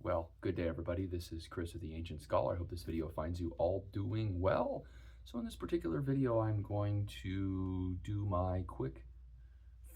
Well, good day everybody. This is Chris of the Ancient Scholar. I hope this video finds you all doing well. So in this particular video, I'm going to do my quick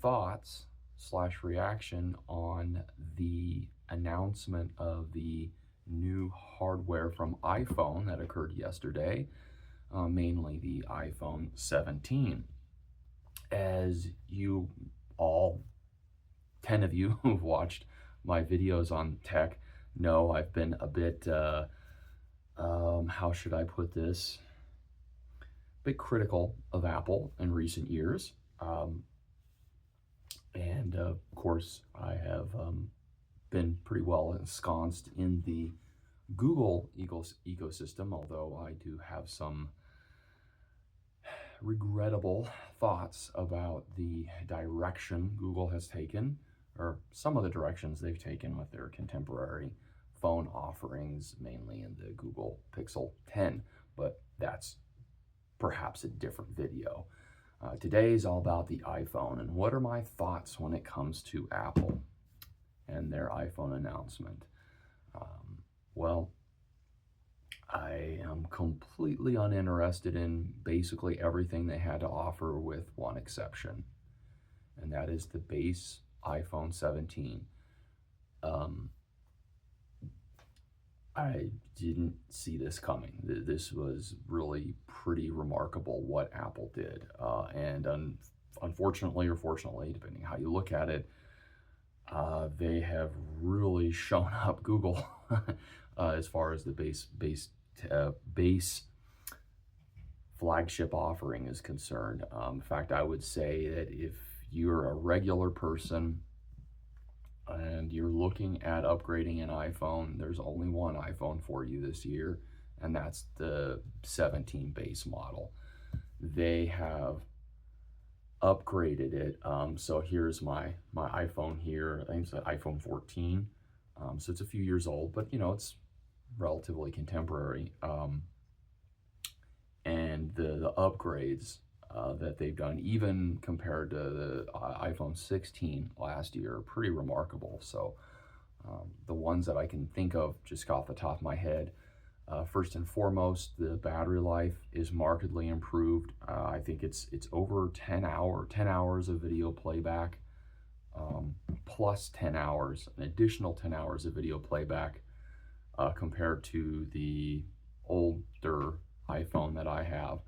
thoughts slash reaction on the announcement of the new hardware from iPhone that occurred yesterday, mainly the iPhone 17. As you all, 10 of you who've watched my videos on tech know, I've been a bit, how should I put this? A bit critical of Apple in recent years. And of course, I have been pretty well ensconced in the Google ecosystem, although I do have some regrettable thoughts about the direction Google has taken, or some of the directions they've taken with their contemporary phone offerings, mainly in the Google Pixel 10, but that's perhaps a different video. Today is all about the iPhone, and what are my thoughts when it comes to Apple and their iPhone announcement? Well, I am completely uninterested in basically everything they had to offer with one exception, and that is the base iPhone 17. I didn't see this coming. This was really pretty remarkable what Apple did. Unfortunately or fortunately, depending how you look at it, they have really shown up Google as far as the base flagship offering is concerned. In fact, I would say that if you're a regular person and you're looking at upgrading an iPhone, there's only one iPhone for you this year, and that's the 17 base model. They have upgraded it. So here's my iPhone here. I think it's an iPhone 14. So it's a few years old, but it's relatively contemporary. And the upgrades that they've done, even compared to the iPhone 16 last year, are pretty remarkable. So the ones that I can think of just off the top of my head, first and foremost, the battery life is markedly improved. I think it's over 10 hours of video playback, plus 10 hours, an additional 10 hours of video playback compared to the older iPhone that I have.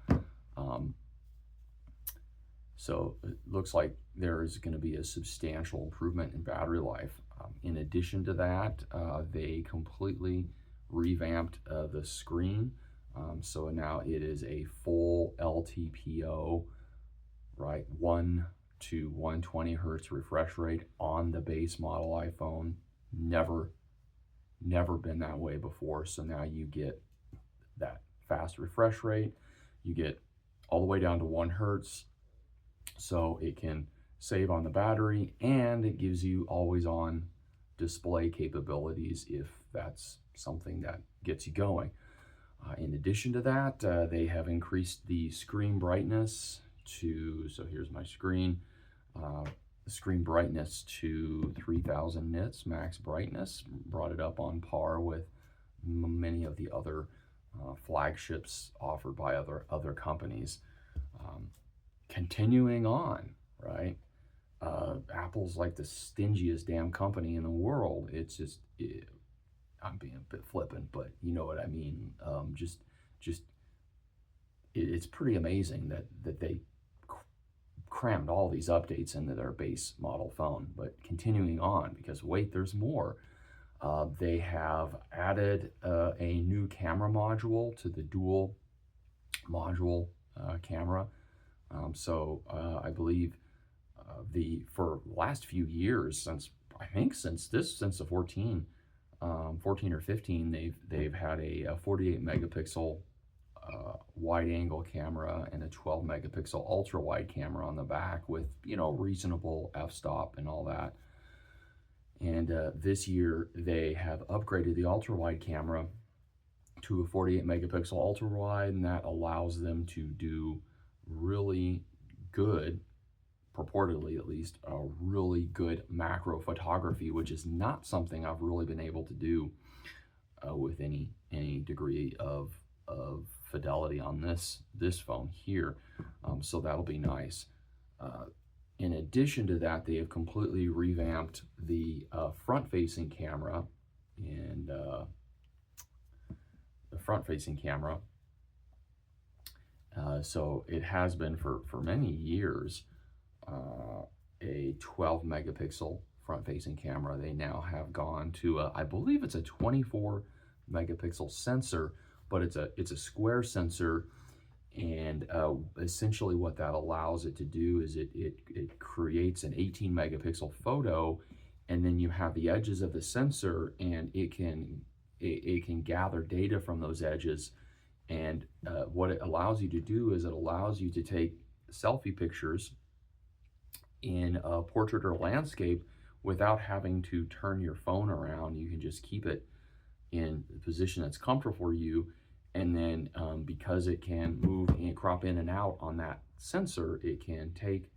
So it looks like there is going to be a substantial improvement in battery life. In addition to that, they completely revamped the screen. So now it is a full LTPO, right? 1 to 120 hertz refresh rate on the base model iPhone. Never been that way before. So now you get that fast refresh rate. You get all the way down to 1 hertz. So it can save on the battery, and it gives you always on display capabilities if that's something that gets you going. In addition to that, they have increased the screen brightness to, so here's my screen, the screen brightness to 3000 nits max brightness, brought it up on par with many of the other flagships offered by other companies. Continuing on, right? Apple's like the stingiest damn company in the world. It's just, I'm being a bit flippant, but you know what I mean. It's pretty amazing that they crammed all these updates into their base model phone. But continuing on, because wait, there's more. They have added a new camera module to the dual module camera. So I believe for the last few years, since the 14 or 15, they've had a 48 megapixel wide angle camera and a 12 megapixel ultra wide camera on the back with reasonable f-stop and all that. And this year they have upgraded the ultra wide camera to a 48 megapixel ultra wide, and that allows them to do really good purportedly at least, a really good macro photography, which is not something I've really been able to do with any degree of fidelity on this phone here. So that'll be nice. In addition to that, they have completely revamped the front-facing camera, and the front-facing camera. So it has been for many years a 12 megapixel front-facing camera. They now have gone to I believe it's a 24 megapixel sensor, but it's a square sensor, and essentially what that allows it to do is it creates an 18 megapixel photo, and then you have the edges of the sensor, and it can gather data from those edges. And what it allows you to do is it allows you to take selfie pictures in a portrait or landscape without having to turn your phone around. You can just keep it in the position that's comfortable for you, and then because it can move and crop in and out on that sensor, it can take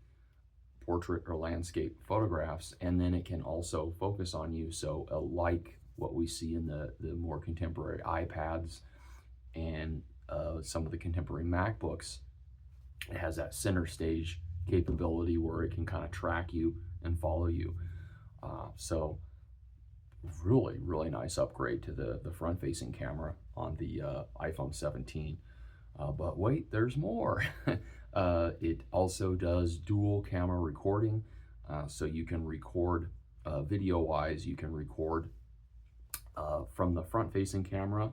portrait or landscape photographs, and then it can also focus on you. So like what we see in the more contemporary iPads and some of the contemporary MacBooks, it has that center stage capability where it can kind of track you and follow you. So really nice upgrade to the front-facing camera on the iPhone 17. But wait, there's more. It also does dual camera recording, so you can record video-wise. You can record from the front-facing camera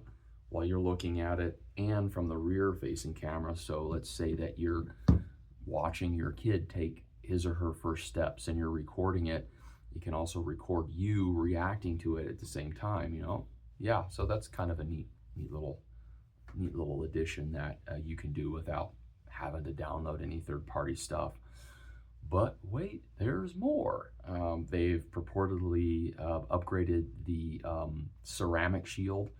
while you're looking at it, and from the rear-facing camera. So let's say that you're watching your kid take his or her first steps and you're recording it. You can also record you reacting to it at the same time, you know? Yeah, so that's kind of a neat little addition that you can do without having to download any third-party stuff. But wait, there's more. They've purportedly upgraded the ceramic shield,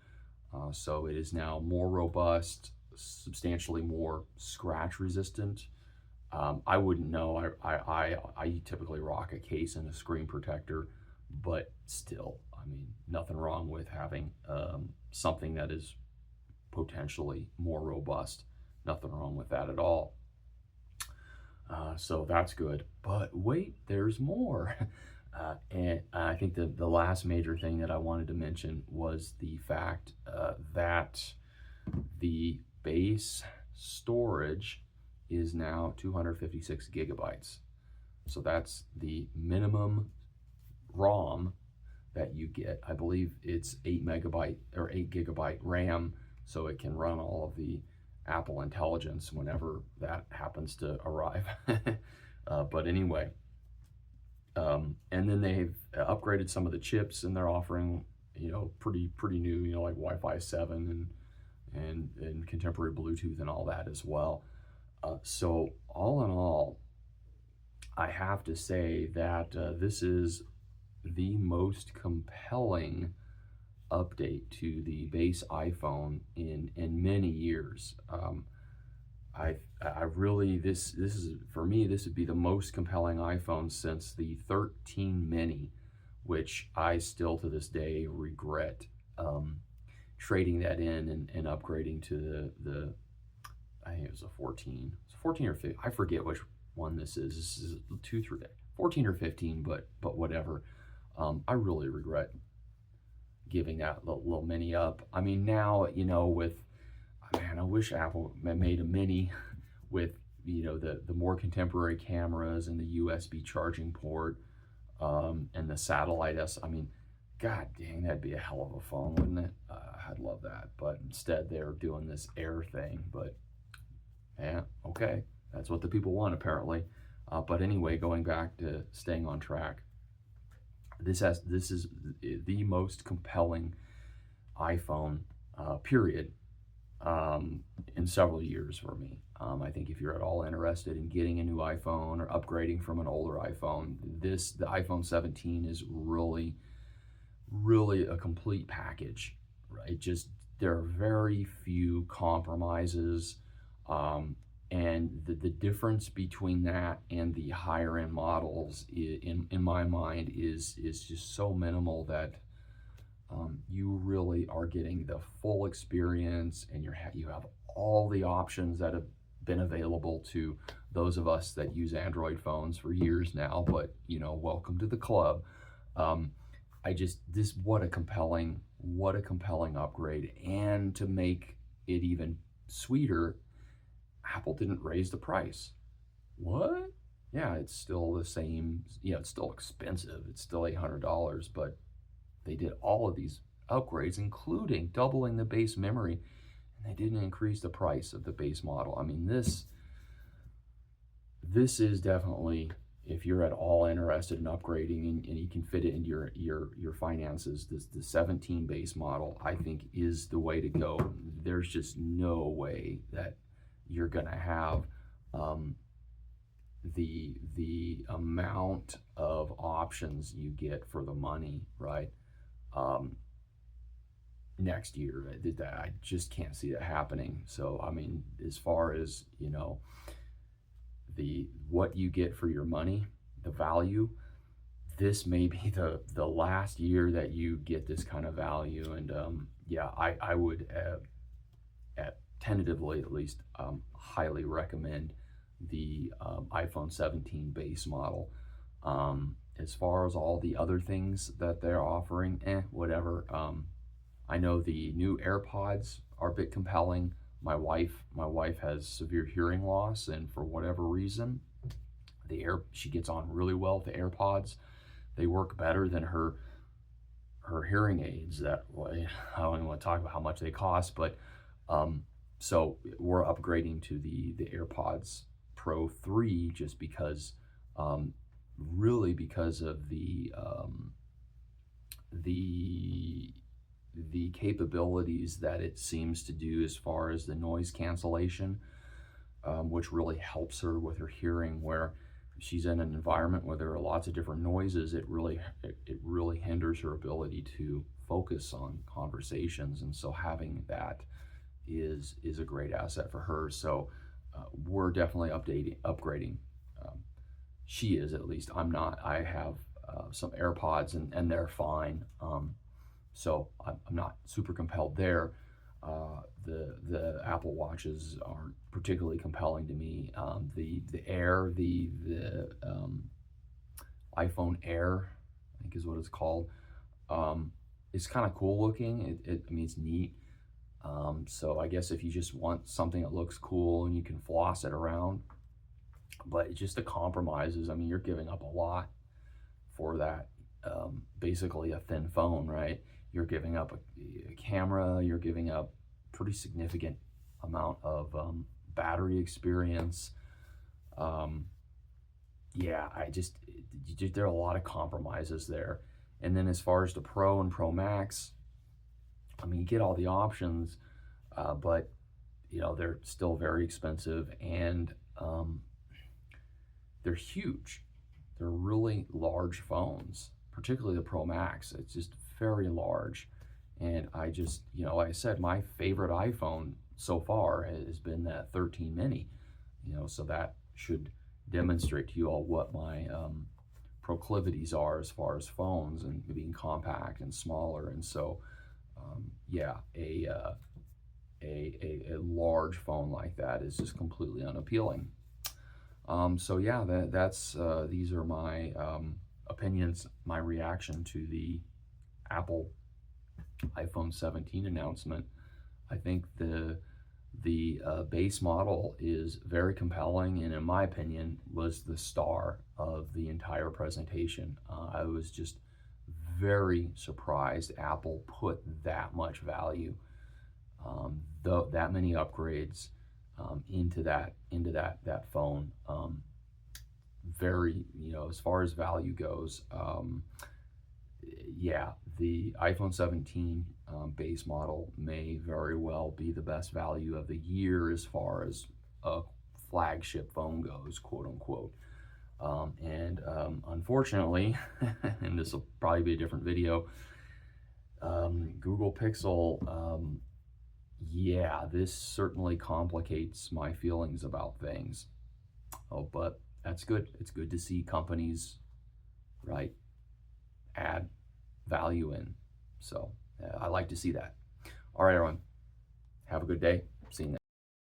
so it is now more robust, substantially more scratch resistant. I wouldn't know. I typically rock a case and a screen protector, but still, I mean, nothing wrong with having something that is potentially more robust. Nothing wrong with that at all. So that's good. But wait, there's more. And I think the last major thing that I wanted to mention was the fact that the base storage is now 256 gigabytes. So that's the minimum ROM that you get. I believe it's 8 gigabyte RAM, so it can run all of the Apple Intelligence whenever that happens to arrive. But anyway, and then they've upgraded some of the chips, and they're offering, you know, pretty new, you know, like Wi-Fi 7 and contemporary Bluetooth and all that as well. So all in all, I have to say that this is the most compelling update to the base iPhone in many years. I really, this is, for me, this would be the most compelling iPhone since the 13 mini, which I still to this day regret trading that in and upgrading to the I think it was a 14. It's 14 or 15. I forget which one this is. This is 14 or 15, but whatever. I really regret giving that little mini up. I mean, now, you know, man, I wish Apple made a mini with, you know, the more contemporary cameras and the USB charging port, and the satellite I mean, god dang, that'd be a hell of a phone, wouldn't it? I'd love that. But instead they're doing this Air thing. But yeah, okay, that's what the people want apparently. But anyway, going back to staying on track, this is the most compelling iPhone period in several years for me. I think if you're at all interested in getting a new iPhone or upgrading from an older iPhone, the iPhone 17 is really a complete package, right? Just there are very few compromises. And the difference between that and the higher end models, in my mind, is just so minimal that you really are getting the full experience, and you have all the options that have been available to those of us that use Android phones for years now. But welcome to the club. Um, what a compelling upgrade. And to make it even sweeter, Apple didn't raise the price. What? Yeah, it's still the same. It's still expensive. It's still $800, but they did all of these upgrades, including doubling the base memory, and they didn't increase the price of the base model. I mean, this is definitely, if you're at all interested in upgrading and you can fit it into your finances, the 17 base model, I think, is the way to go. There's just no way that you're gonna have the amount of options you get for the money, right? Next year. I just can't see that happening. So I mean, as far as what you get for your money, the value, this may be the last year that you get this kind of value. And yeah, I would tentatively, at least, highly recommend the iPhone 17 base model. As far as all the other things that they're offering, whatever. I know the new AirPods are a bit compelling. My wife has severe hearing loss, and for whatever reason, she gets on really well with the AirPods. They work better than her hearing aids. That way, I don't even want to talk about how much they cost, but so we're upgrading to the AirPods Pro 3 just because, really because of the capabilities that it seems to do as far as the noise cancellation, which really helps her with her hearing. Where she's in an environment where there are lots of different noises, it really hinders her ability to focus on conversations. And so having that is a great asset for her. So we're definitely upgrading. She is, at least. I'm not. I have some AirPods, and they're fine. So I'm not super compelled there. The Apple Watches aren't particularly compelling to me. The Air, the iPhone Air, I think is what it's called. It's kind of cool looking. I mean, it's neat. So I guess if you just want something that looks cool and you can floss it around, but it's just the compromises. I mean, you're giving up a lot for that. Basically a thin phone, right? You're giving up a camera, you're giving up pretty significant amount of battery experience. Yeah, there are a lot of compromises there. And then as far as the Pro and Pro Max, I mean, you get all the options, but they're still very expensive, and they're huge. They're really large phones, particularly the Pro Max. It's just very large. And I just, like I said, my favorite iPhone so far has been that 13 mini, so that should demonstrate to you all what my proclivities are as far as phones and being compact and smaller. And so, yeah, a large phone like that is just completely unappealing. So yeah, these are my opinions, my reaction to the Apple iPhone 17 announcement. I think the base model is very compelling, and in my opinion was the star of the entire presentation. I was just very surprised Apple put that much value, that many upgrades into that phone. Very, as far as value goes, yeah, the iPhone 17 base model may very well be the best value of the year as far as a flagship phone goes, quote unquote. And unfortunately, and this will probably be a different video, Google Pixel, yeah, this certainly complicates my feelings about things. Oh, but that's good. It's good to see companies, right, add value in. So I like to see that. All right, everyone. Have a good day. See you next.